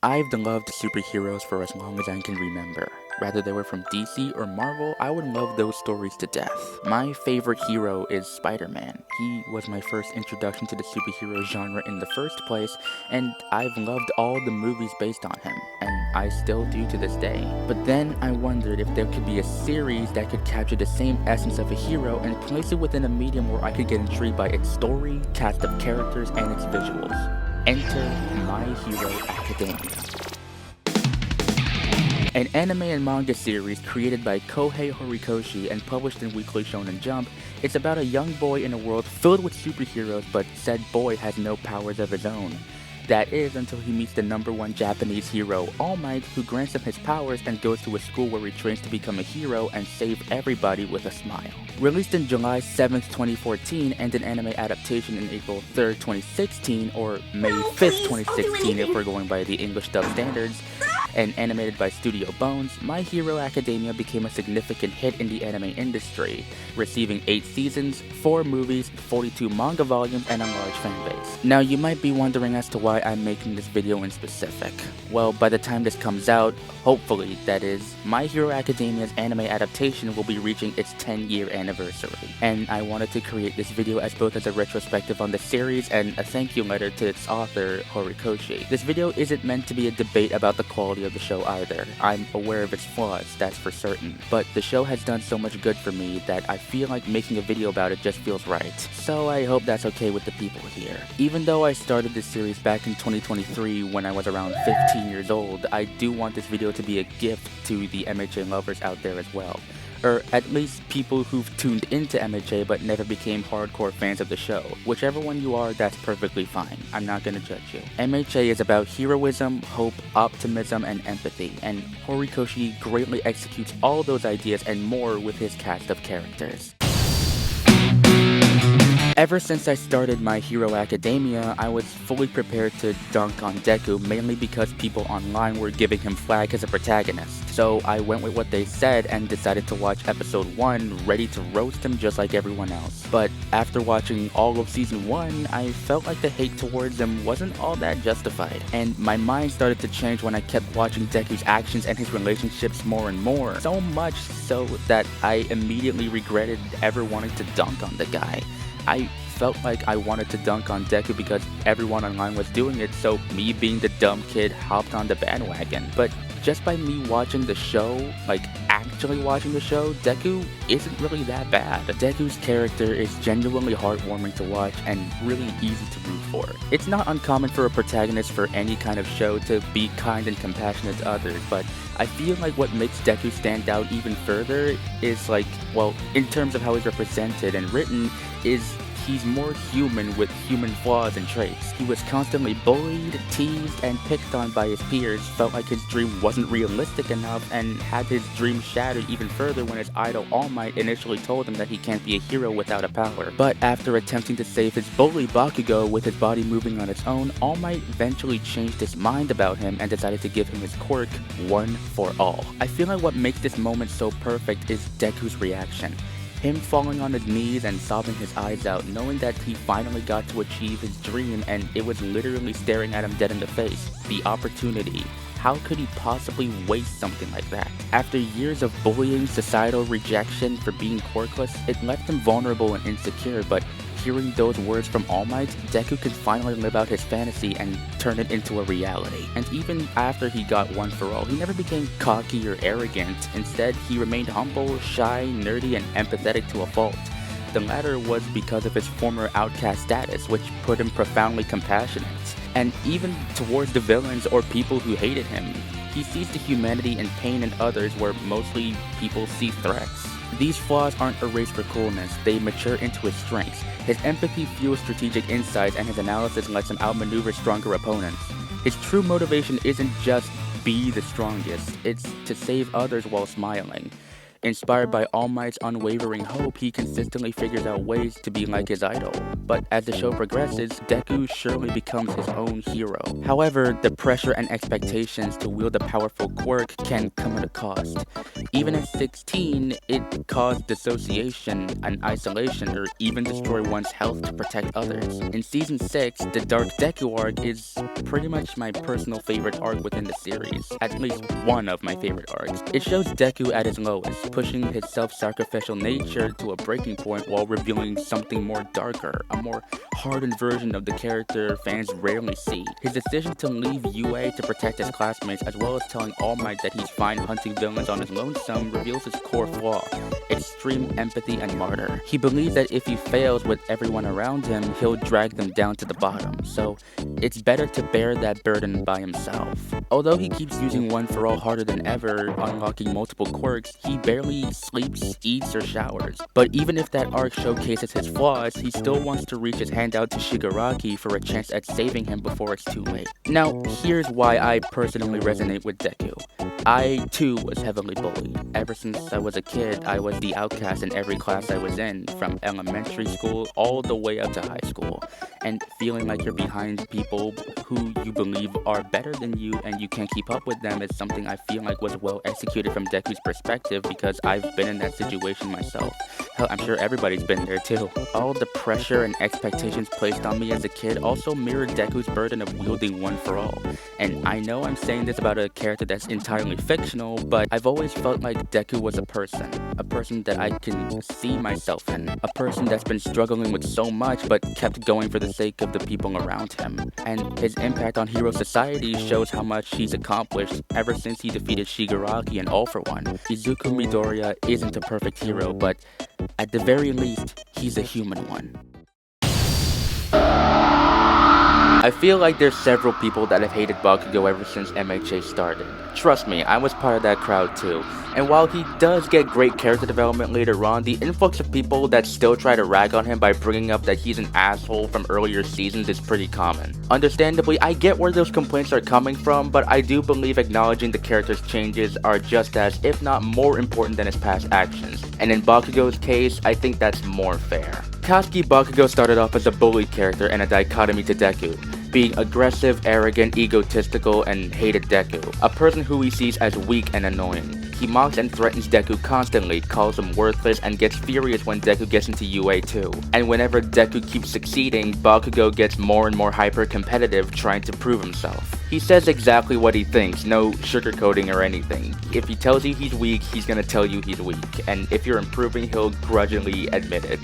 I've loved superheroes for as long as I can remember. Whether they were from DC or Marvel, I would love those stories to death. My favorite hero is Spider-Man. He was my first introduction to the superhero genre in the first place, and I've loved all the movies based on him, and I still do to this day. But then I wondered if there could be a series that could capture the same essence of a hero and place it within a medium where I could get intrigued by its story, cast of characters, and its visuals. Enter My Hero Academia, an anime and manga series created by Kohei Horikoshi and published in Weekly Shonen Jump. It's about a young boy in a world filled with superheroes, but said boy has no powers of his own. That is until he meets the number one Japanese hero, All Might, who grants him his powers and goes to a school where he trains to become a hero and save everybody with a smile. Released in July 7th, 2014, and an anime adaptation in April 3rd, 2016, or May 5th, 2016 if we're going by the English dub standards, and animated by Studio Bones, My Hero Academia became a significant hit in the anime industry, receiving 8 seasons, 4 movies, 42 manga volumes, and a large fan base. Now you might be wondering as to why I'm making this video in specific. Well, by the time this comes out, hopefully that is, My Hero Academia's anime adaptation will be reaching its 10-year anniversary. And I wanted to create this video as both as a retrospective on the series and a thank you letter to its author, Horikoshi. This video isn't meant to be a debate about the quality of the show either. I'm aware of its flaws, that's for certain. But the show has done so much good for me that I feel like making a video about it just feels right. So I hope that's okay with the people here. Even though I started this series back in 2023 when I was around 15 years old, I do want this video to be a gift to the MHA lovers out there as well. Or at least people who've tuned into MHA but never became hardcore fans of the show. Whichever one you are, that's perfectly fine. I'm not gonna judge you. MHA is about heroism, hope, optimism, and empathy, and Horikoshi greatly executes all those ideas and more with his cast of characters. Ever since I started My Hero Academia, I was fully prepared to dunk on Deku mainly because people online were giving him flack as a protagonist. So I went with what they said and decided to watch episode 1 ready to roast him just like everyone else. But after watching all of season 1, I felt like the hate towards him wasn't all that justified. And my mind started to change when I kept watching Deku's actions and his relationships more and more. So much so that I immediately regretted ever wanting to dunk on the guy. I felt like I wanted to dunk on Deku because everyone online was doing it, so me being the dumb kid hopped on the bandwagon. But just by me watching the show, like actually watching the show, Deku isn't really that bad. Deku's character is genuinely heartwarming to watch and really easy to root for. It's not uncommon for a protagonist for any kind of show to be kind and compassionate to others, but I feel like what makes Deku stand out even further is like, well, in terms of how he's represented and written, is he's more human with human flaws and traits. He was constantly bullied, teased, and picked on by his peers, felt like his dream wasn't realistic enough, and had his dream shattered even further when his idol All Might initially told him that he can't be a hero without a power. But after attempting to save his bully Bakugo with his body moving on its own, All Might eventually changed his mind about him and decided to give him his quirk, One for All. I feel like what makes this moment so perfect is Deku's reaction. Him falling on his knees and sobbing his eyes out, knowing that he finally got to achieve his dream and it was literally staring at him dead in the face. The opportunity. How could he possibly waste something like that? After years of bullying, societal rejection for being quirkless, it left him vulnerable and insecure, but hearing those words from All Might, Deku could finally live out his fantasy and turn it into a reality. And even after he got One for All, he never became cocky or arrogant. Instead, he remained humble, shy, nerdy, and empathetic to a fault. The latter was because of his former outcast status, which put him profoundly compassionate. And even towards the villains or people who hated him, he sees the humanity and pain in others where mostly people see threats. These flaws aren't erased for coolness, they mature into his strengths. His empathy fuels strategic insights and his analysis lets him outmaneuver stronger opponents. His true motivation isn't just be the strongest, it's to save others while smiling. Inspired by All Might's unwavering hope, he consistently figures out ways to be like his idol. But as the show progresses, Deku surely becomes his own hero. However, the pressure and expectations to wield a powerful quirk can come at a cost. Even at 16, it caused dissociation and isolation, or even destroy one's health to protect others. In Season 6, the Dark Deku arc is pretty much my personal favorite arc within the series, at least one of my favorite arcs. It shows Deku at his lowest, pushing his self-sacrificial nature to a breaking point while revealing something more darker, a more hardened version of the character fans rarely see. His decision to leave UA to protect his classmates, as well as telling All Might that he's fine hunting villains on his lonesome, reveals his core flaw: extreme empathy and martyr. He believes that if he fails with everyone around him, he'll drag them down to the bottom, so it's better to bear that burden by himself. Although he keeps using One For All harder than ever, unlocking multiple quirks, he barely sleeps, eats, or showers. But even if that arc showcases his flaws, he still wants to reach his hand out to Shigaraki for a chance at saving him before it's too late. Now, here's why I personally resonate with Deku. I, too, was heavily bullied. Ever since I was a kid, I was the outcast in every class I was in, from elementary school all the way up to high school. And feeling like you're behind people who you believe are better than you and you can't keep up with them is something I feel like was well executed from Deku's perspective, because I've been in that situation myself. Hell, I'm sure everybody's been there too. All the pressure and expectations placed on me as a kid also mirrored Deku's burden of wielding One For All. And I know I'm saying this about a character that's entirely fictional, but I've always felt like Deku was a person that I can see myself in, a person that's been struggling with so much but kept going for the sake of the people around him. And his impact on hero society shows how much he's accomplished ever since he defeated Shigaraki and All For One. Izuku Midoriya isn't a perfect hero, but at the very least, he's a human one. I feel like there's several people that have hated Bakugo ever since MHA started. Trust me, I was part of that crowd too. And while he does get great character development later on, the influx of people that still try to rag on him by bringing up that he's an asshole from earlier seasons is pretty common. Understandably, I get where those complaints are coming from, but I do believe acknowledging the character's changes are just as, if not more important than his past actions. And in Bakugo's case, I think that's more fair. Katsuki Bakugo started off as a bullied character and a dichotomy to Deku, being aggressive, arrogant, egotistical, and hated Deku, a person who he sees as weak and annoying. He mocks and threatens Deku constantly, calls him worthless, and gets furious when Deku gets into UA too. And whenever Deku keeps succeeding, Bakugo gets more and more hyper-competitive, trying to prove himself. He says exactly what he thinks, no sugarcoating or anything. If he tells you he's weak, he's gonna tell you he's weak, and if you're improving, he'll grudgingly admit it.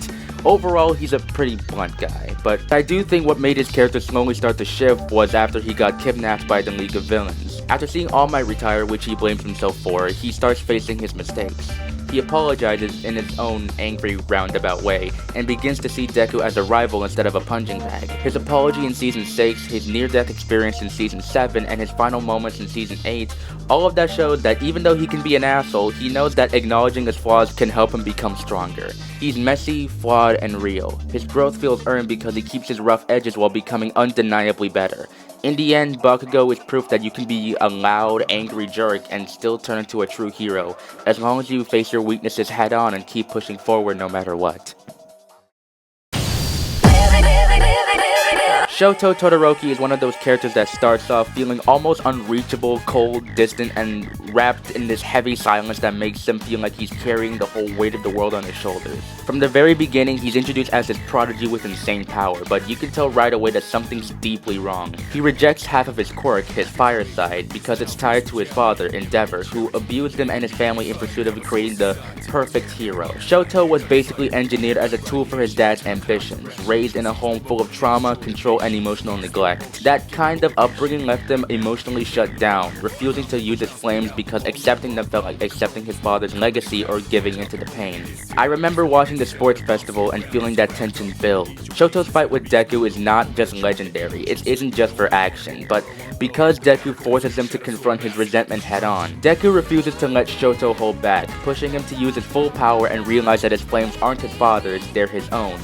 Overall, he's a pretty blunt guy, but I do think what made his character slowly start to shift was after he got kidnapped by the League of Villains. After seeing All Might retire, which he blames himself for, he starts facing his mistakes. He apologizes in his own angry, roundabout way, and begins to see Deku as a rival instead of a punching bag. His apology in Season 6, his near-death experience in Season 7, and his final moments in Season 8, all of that shows that even though he can be an asshole, he knows that acknowledging his flaws can help him become stronger. He's messy, flawed, and real. His growth feels earned because he keeps his rough edges while becoming undeniably better. In the end, Bakugo is proof that you can be a loud, angry jerk and still turn into a true hero, as long as you face your weaknesses head on and keep pushing forward no matter what. Shoto Todoroki is one of those characters that starts off feeling almost unreachable, cold, distant, and wrapped in this heavy silence that makes him feel like he's carrying the whole weight of the world on his shoulders. From the very beginning, he's introduced as this prodigy with insane power, but you can tell right away that something's deeply wrong. He rejects half of his quirk, his fire side, because it's tied to his father, Endeavor, who abused him and his family in pursuit of creating the perfect hero. Shoto was basically engineered as a tool for his dad's ambitions, raised in a home full of trauma, control, and emotional neglect. That kind of upbringing left him emotionally shut down, refusing to use his flames because accepting them felt like accepting his father's legacy or giving into the pain. I remember watching the sports festival and feeling that tension build. Shoto's fight with Deku is not just legendary, it isn't just for action, but because Deku forces him to confront his resentment head on. Deku refuses to let Shoto hold back, pushing him to use his full power and realize that his flames aren't his father's, they're his own.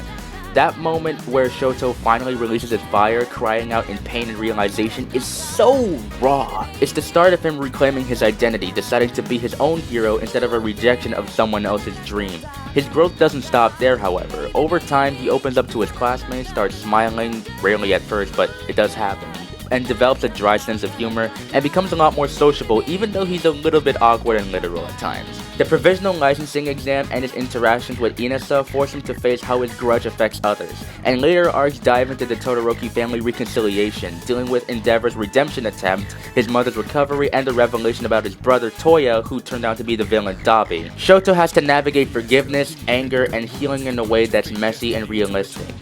That moment where Shoto finally releases his fire, crying out in pain and realization, is so raw. It's the start of him reclaiming his identity, deciding to be his own hero instead of a rejection of someone else's dream. His growth doesn't stop there, however. Over time, he opens up to his classmates, starts smiling, rarely at first, but it does happen, and develops a dry sense of humor, and becomes a lot more sociable, even though he's a little bit awkward and literal at times. The provisional licensing exam and his interactions with Inasa force him to face how his grudge affects others, and later arcs dive into the Todoroki family reconciliation, dealing with Endeavor's redemption attempt, his mother's recovery, and the revelation about his brother Toya, who turned out to be the villain Dabi. Shoto has to navigate forgiveness, anger, and healing in a way that's messy and realistic.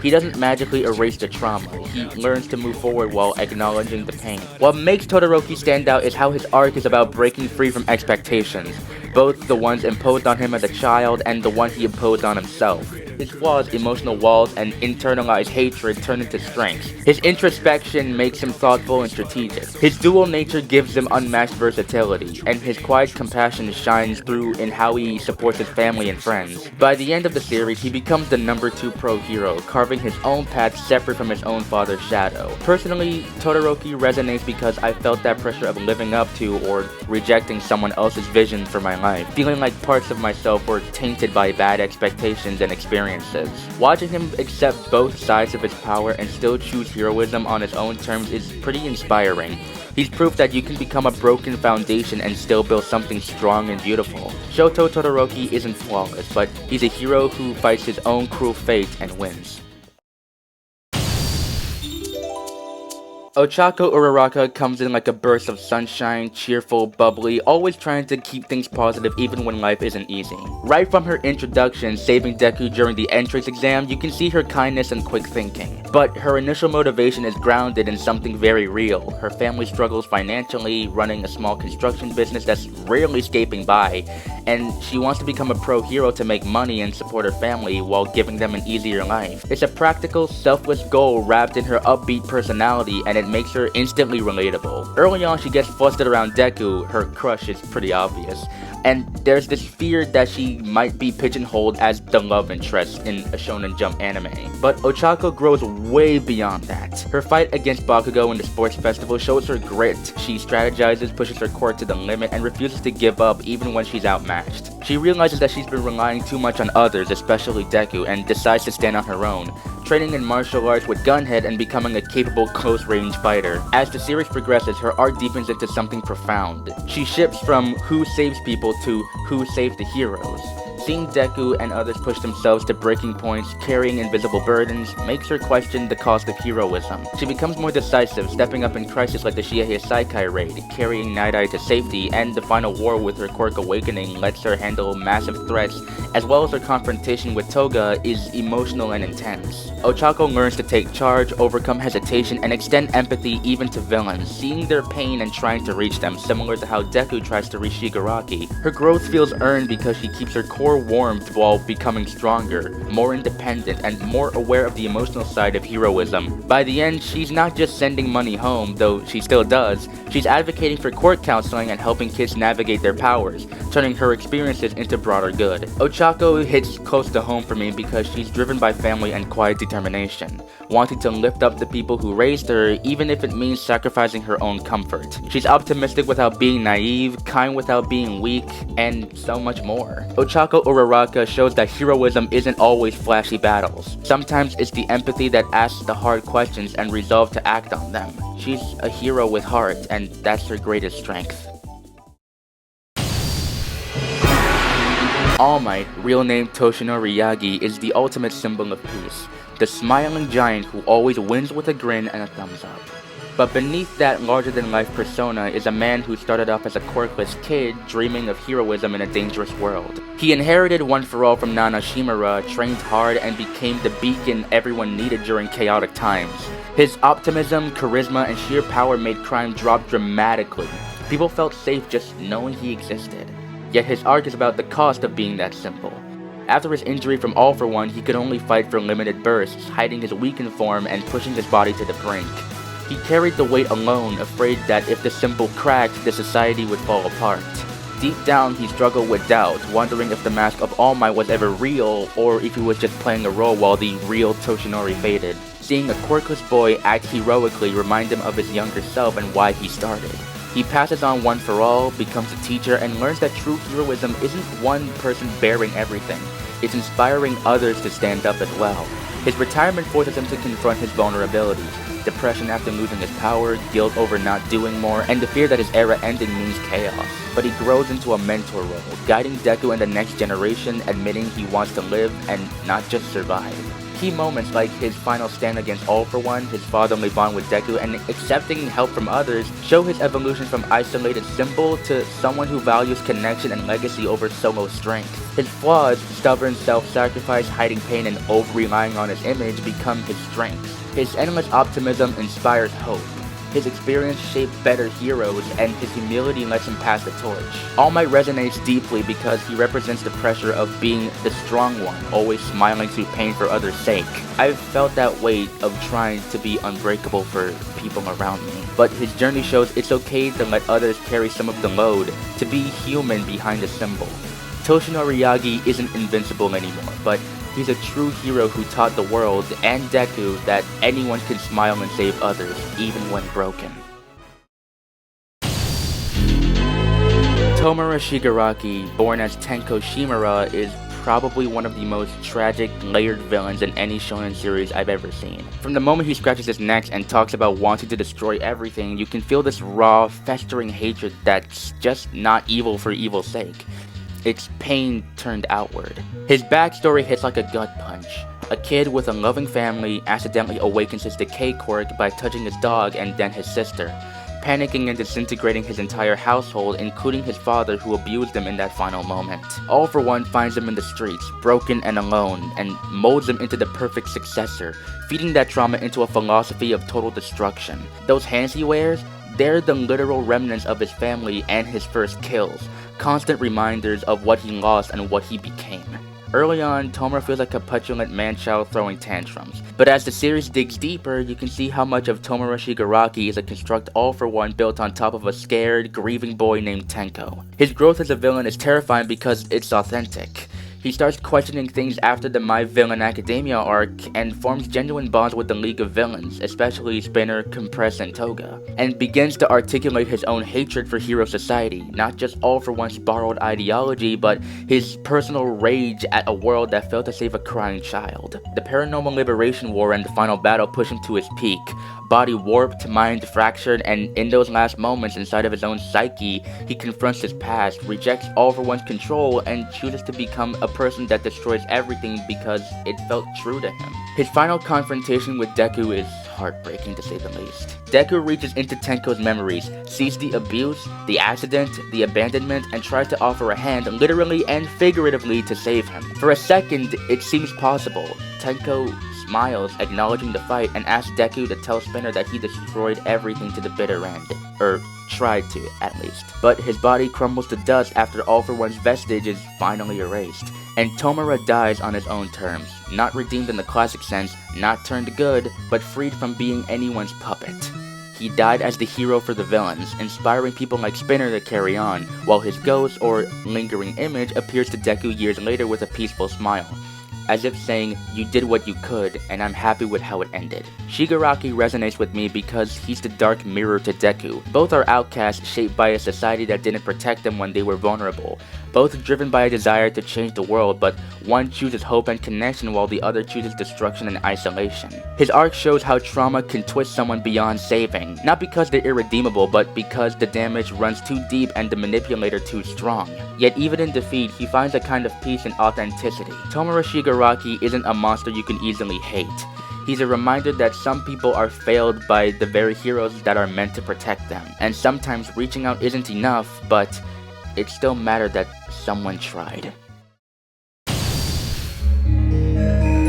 He doesn't magically erase the trauma, he learns to move forward while acknowledging the pain. What makes Todoroki stand out is how his arc is about breaking free from expectations, both the ones imposed on him as a child and the one he imposed on himself. His flaws, emotional walls, and internalized hatred turn into strengths. His introspection makes him thoughtful and strategic. His dual nature gives him unmatched versatility, and his quiet compassion shines through in how he supports his family and friends. By the end of the series, he becomes the number 2 pro hero, carving his own path separate from his own father's shadow. Personally, Todoroki resonates because I felt that pressure of living up to or rejecting someone else's vision for my life, feeling like parts of myself were tainted by bad expectations and experiences. Watching him accept both sides of his power and still choose heroism on his own terms is pretty inspiring. He's proof that you can become a broken foundation and still build something strong and beautiful. Shoto Todoroki isn't flawless, but he's a hero who fights his own cruel fate and wins. Ochako Uraraka comes in like a burst of sunshine, cheerful, bubbly, always trying to keep things positive even when life isn't easy. Right from her introduction, saving Deku during the entrance exam, you can see her kindness and quick thinking. But her initial motivation is grounded in something very real. Her family struggles financially, running a small construction business that's rarely scraping by, and she wants to become a pro hero to make money and support her family while giving them an easier life. It's a practical, selfless goal wrapped in her upbeat personality, and it makes her instantly relatable. Early on, she gets flustered around Deku, her crush is pretty obvious, and there's this fear that she might be pigeonholed as the love interest in a Shonen Jump anime. But Ochako grows way beyond that. Her fight against Bakugo in the sports festival shows her grit. She strategizes, pushes her core to the limit, and refuses to give up even when she's outmatched. She realizes that she's been relying too much on others, especially Deku, and decides to stand on her own, training in martial arts with Gunhead and becoming a capable close-range fighter. As the series progresses, her arc deepens into something profound. She shifts from who saves people to who saves the heroes. Seeing Deku and others push themselves to breaking points, carrying invisible burdens, makes her question the cost of heroism. She becomes more decisive, stepping up in crises like the Shiehei Saikai raid, carrying Night Eye to safety, and the final war with her quirk awakening lets her handle massive threats, as well as her confrontation with Toga is emotional and intense. Ochako learns to take charge, overcome hesitation, and extend empathy even to villains, seeing their pain and trying to reach them, similar to how Deku tries to reach Shigaraki. Her growth feels earned because she keeps her core warmth while becoming stronger, more independent, and more aware of the emotional side of heroism. By the end, she's not just sending money home, though she still does, she's advocating for court counseling and helping kids navigate their powers, turning her experiences into broader good. Ochako hits close to home for me because she's driven by family and quiet determination, wanting to lift up the people who raised her, even if it means sacrificing her own comfort. She's optimistic without being naive, kind without being weak, and so much more. Ochako Uraraka shows that heroism isn't always flashy battles. Sometimes it's the empathy that asks the hard questions and resolve to act on them. She's a hero with heart, and that's her greatest strength. All Might, real name Toshinori Yagi, is the ultimate symbol of peace. The smiling giant who always wins with a grin and a thumbs up. But beneath that larger-than-life persona is a man who started off as a quirkless kid dreaming of heroism in a dangerous world. He inherited One For All from Nana Shimura, trained hard, and became the beacon everyone needed during chaotic times. His optimism, charisma, and sheer power made crime drop dramatically. People felt safe just knowing he existed. Yet his arc is about the cost of being that simple. After his injury from All For One, he could only fight for limited bursts, hiding his weakened form and pushing his body to the brink. He carried the weight alone, afraid that if the symbol cracked, the society would fall apart. Deep down, he struggled with doubt, wondering if the Mask of All Might was ever real, or if he was just playing a role while the real Toshinori faded. Seeing a quirkless boy act heroically reminded him of his younger self and why he started. He passes on One for All, becomes a teacher, and learns that true heroism isn't one person bearing everything. It's inspiring others to stand up as well. His retirement forces him to confront his vulnerabilities. Depression after losing his power, guilt over not doing more, and the fear that his era ending means chaos. But he grows into a mentor role, guiding Deku and the next generation, admitting he wants to live and not just survive. Key moments like his final stand against All for One, his fatherly bond with Deku, and accepting help from others show his evolution from isolated symbol to someone who values connection and legacy over solo strength. His flaws, stubborn self-sacrifice, hiding pain, and over-relying on his image become his strengths. His endless optimism inspires hope. His experience shaped better heroes, and his humility lets him pass the torch. All Might resonates deeply because he represents the pressure of being the strong one, always smiling through pain for others' sake. I've felt that weight of trying to be unbreakable for people around me, but his journey shows it's okay to let others carry some of the load, to be human behind the symbol. Toshinori Yagi isn't invincible anymore, but he's a true hero who taught the world and Deku that anyone can smile and save others, even when broken. Tomura Shigaraki, born as Tenko Shimura, is probably one of the most tragic, layered villains in any shonen series I've ever seen. From the moment he scratches his neck and talks about wanting to destroy everything, you can feel this raw, festering hatred that's just not evil for evil's sake. It's pain turned outward. His backstory hits like a gut punch. A kid with a loving family accidentally awakens his decay quirk by touching his dog and then his sister, panicking and disintegrating his entire household, including his father who abused him in that final moment. All for One finds him in the streets, broken and alone, and molds him into the perfect successor, feeding that trauma into a philosophy of total destruction. Those hands he wears, they're the literal remnants of his family and his first kills, constant reminders of what he lost and what he became. Early on, Tomura feels like a petulant man-child throwing tantrums, but as the series digs deeper, you can see how much of Tomura Shigaraki is a construct All for One built on top of a scared, grieving boy named Tenko. His growth as a villain is terrifying because it's authentic. He starts questioning things after the My Villain Academia arc and forms genuine bonds with the League of Villains, especially Spinner, Compress, and Toga, and begins to articulate his own hatred for Hero Society, not just All for One's borrowed ideology, but his personal rage at a world that failed to save a crying child. The Paranormal Liberation War and the final battle push him to his peak, body warped, mind fractured, and in those last moments inside of his own psyche, he confronts his past, rejects All for One's control, and chooses to become a person that destroys everything because it felt true to him. His final confrontation with Deku is heartbreaking to say the least. Deku reaches into Tenko's memories, sees the abuse, the accident, the abandonment, and tries to offer a hand, literally and figuratively, to save him. For a second, it seems possible. Tenko smiles, acknowledging the fight, and asks Deku to tell Spinner that he destroyed everything to the bitter end. Or tried to, at least. But his body crumbles to dust after All for One's vestige is finally erased, and Tomura dies on his own terms, not redeemed in the classic sense, not turned good, but freed from being anyone's puppet. He died as the hero for the villains, inspiring people like Spinner to carry on, while his ghost, or lingering image, appears to Deku years later with a peaceful smile, as if saying, "You did what you could, and I'm happy with how it ended." Shigaraki resonates with me because he's the dark mirror to Deku. Both are outcasts shaped by a society that didn't protect them when they were vulnerable. Both driven by a desire to change the world, but one chooses hope and connection while the other chooses destruction and isolation. His arc shows how trauma can twist someone beyond saving, not because they're irredeemable, but because the damage runs too deep and the manipulator too strong. Yet even in defeat, he finds a kind of peace and authenticity. Tomura Shigaraki isn't a monster you can easily hate. He's a reminder that some people are failed by the very heroes that are meant to protect them, and sometimes reaching out isn't enough, but it still mattered that someone tried.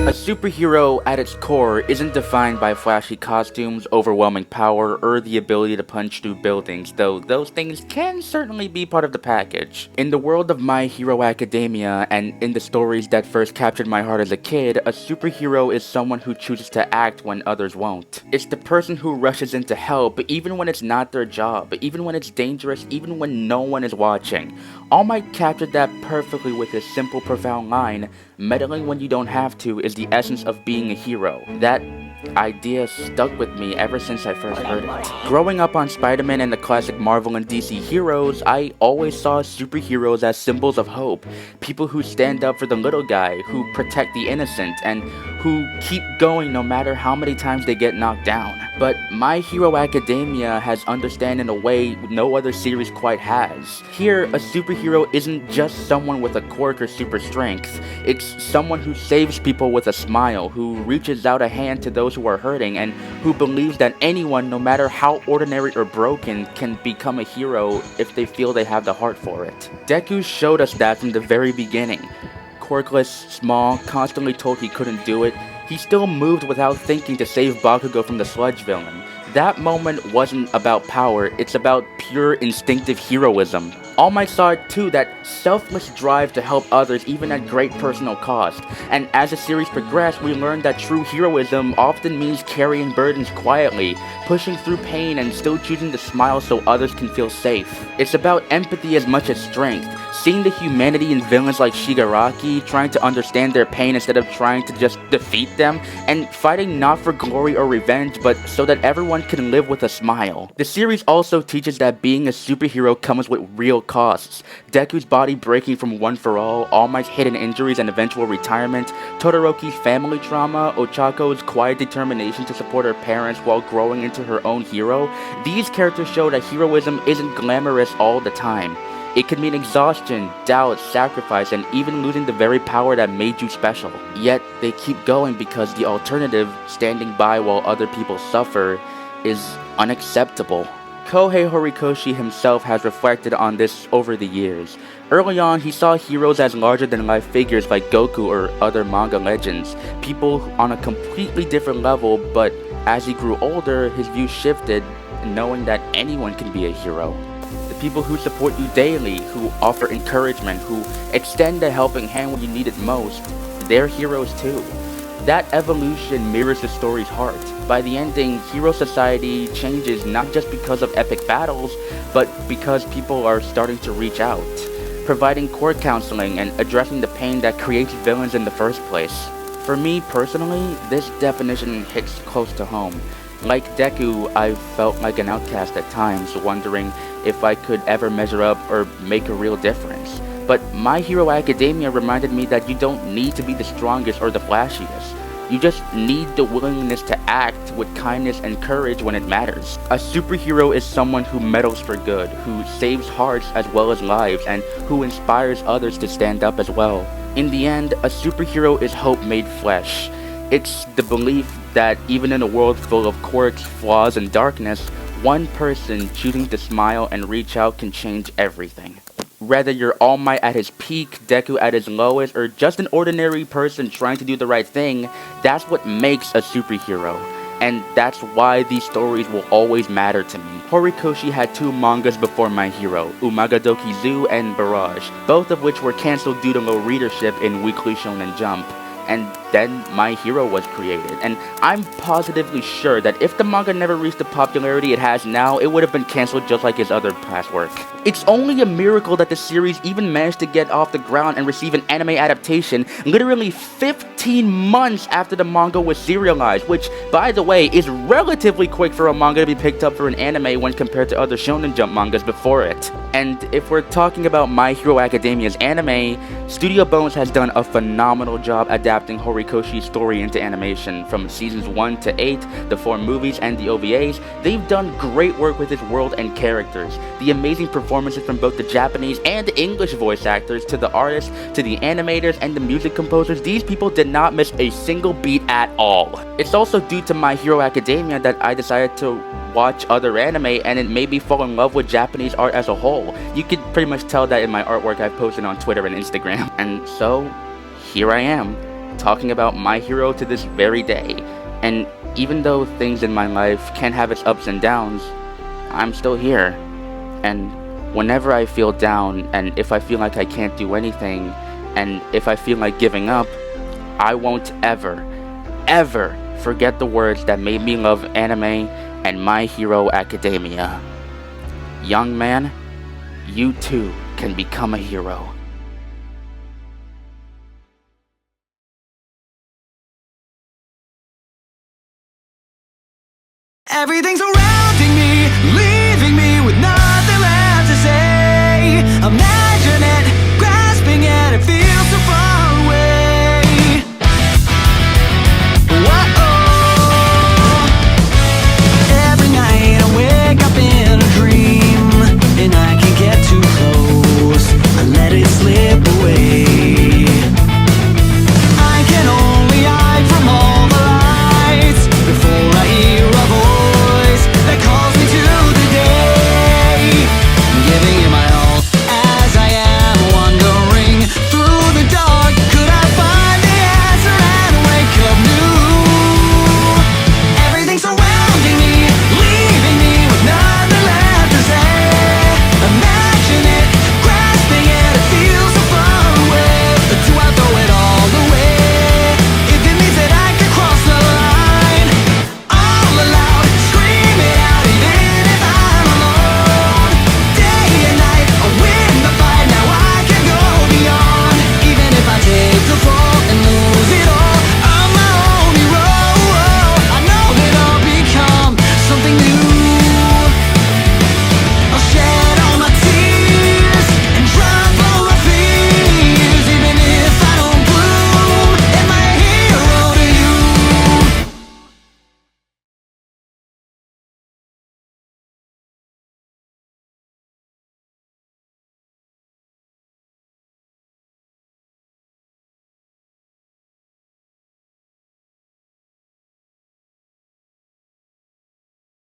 A superhero at its core isn't defined by flashy costumes, overwhelming power, or the ability to punch through buildings, though those things can certainly be part of the package. In the world of My Hero Academia, and in the stories that first captured my heart as a kid, a superhero is someone who chooses to act when others won't. It's the person who rushes in to help, even when it's not their job, even when it's dangerous, even when no one is watching. All Might captured that perfectly with his simple, profound line, "Meddling when you don't have to is the essence of being a hero." That idea stuck with me ever since I first heard it. Growing up on Spider-Man and the classic Marvel and DC heroes, I always saw superheroes as symbols of hope. People who stand up for the little guy, who protect the innocent, and who keep going no matter how many times they get knocked down. But My Hero Academia has understand in a way no other series quite has. Here, a superhero isn't just someone with a quirk or super strength. It's someone who saves people with a smile, who reaches out a hand to those who are hurting, and who believes that anyone, no matter how ordinary or broken, can become a hero if they feel they have the heart for it. Deku showed us that from the very beginning. Quirkless, small, constantly told he couldn't do it, he still moved without thinking to save Bakugo from the sludge villain. That moment wasn't about power, it's about pure instinctive heroism. All Might saw it too, that selfless drive to help others even at great personal cost. And as the series progressed, we learned that true heroism often means carrying burdens quietly, pushing through pain and still choosing to smile so others can feel safe. It's about empathy as much as strength, seeing the humanity in villains like Shigaraki, trying to understand their pain instead of trying to just defeat them, and fighting not for glory or revenge, but so that everyone can live with a smile. The series also teaches that being a superhero comes with real costs. Deku's body breaking from One for All Might's hidden injuries and eventual retirement, Todoroki's family trauma, Ochako's quiet determination to support her parents while growing into her own hero. These characters show that heroism isn't glamorous all the time. It can mean exhaustion, doubt, sacrifice, and even losing the very power that made you special. Yet, they keep going because the alternative, standing by while other people suffer, is unacceptable. Kohei Horikoshi himself has reflected on this over the years. Early on, he saw heroes as larger-than-life figures like Goku or other manga legends, people on a completely different level, but as he grew older, his view shifted, knowing that anyone can be a hero. The people who support you daily, who offer encouragement, who extend a helping hand when you need it most, they're heroes too. That evolution mirrors the story's heart. By the ending, Hero Society changes not just because of epic battles, but because people are starting to reach out, providing court counseling and addressing the pain that creates villains in the first place. For me personally, this definition hits close to home. Like Deku, I felt like an outcast at times, wondering if I could ever measure up or make a real difference. But My Hero Academia reminded me that you don't need to be the strongest or the flashiest. You just need the willingness to act with kindness and courage when it matters. A superhero is someone who meddles for good, who saves hearts as well as lives, and who inspires others to stand up as well. In the end, a superhero is hope made flesh. It's the belief that even in a world full of quirks, flaws, and darkness, one person choosing to smile and reach out can change everything. Whether you're All Might at his peak, Deku at his lowest, or just an ordinary person trying to do the right thing, that's what makes a superhero. And that's why these stories will always matter to me. Horikoshi had two mangas before My Hero, Umaga Dokizu and Barrage, both of which were cancelled due to low readership in Weekly Shonen Jump. And then My Hero was created, and I'm positively sure that if the manga never reached the popularity it has now, it would have been cancelled just like his other past work. It's only a miracle that the series even managed to get off the ground and receive an anime adaptation literally 15 months after the manga was serialized, which, by the way, is relatively quick for a manga to be picked up for an anime when compared to other Shonen Jump mangas before it. And if we're talking about My Hero Academia's anime, Studio Bones has done a phenomenal job adapting Horikoshi's story into animation. From seasons 1 to 8, the 4 movies, and the OVAs, they've done great work with his world and characters. The amazing performances from both the Japanese and English voice actors, to the artists, to the animators, and the music composers, these people did not miss a single beat at all. It's also due to My Hero Academia that I decided to watch other anime and it made me fall in love with Japanese art as a whole. You could pretty much tell that in my artwork I've posted on Twitter and Instagram. And so, here I am. talking about My Hero to this very day. And even though things in my life can have its ups and downs, I'm still here. And whenever I feel down, and if I feel like I can't do anything, and if I feel like giving up, I won't ever, ever forget the words that made me love anime and My Hero Academia. Young man, you too can become a hero. Everything's alright.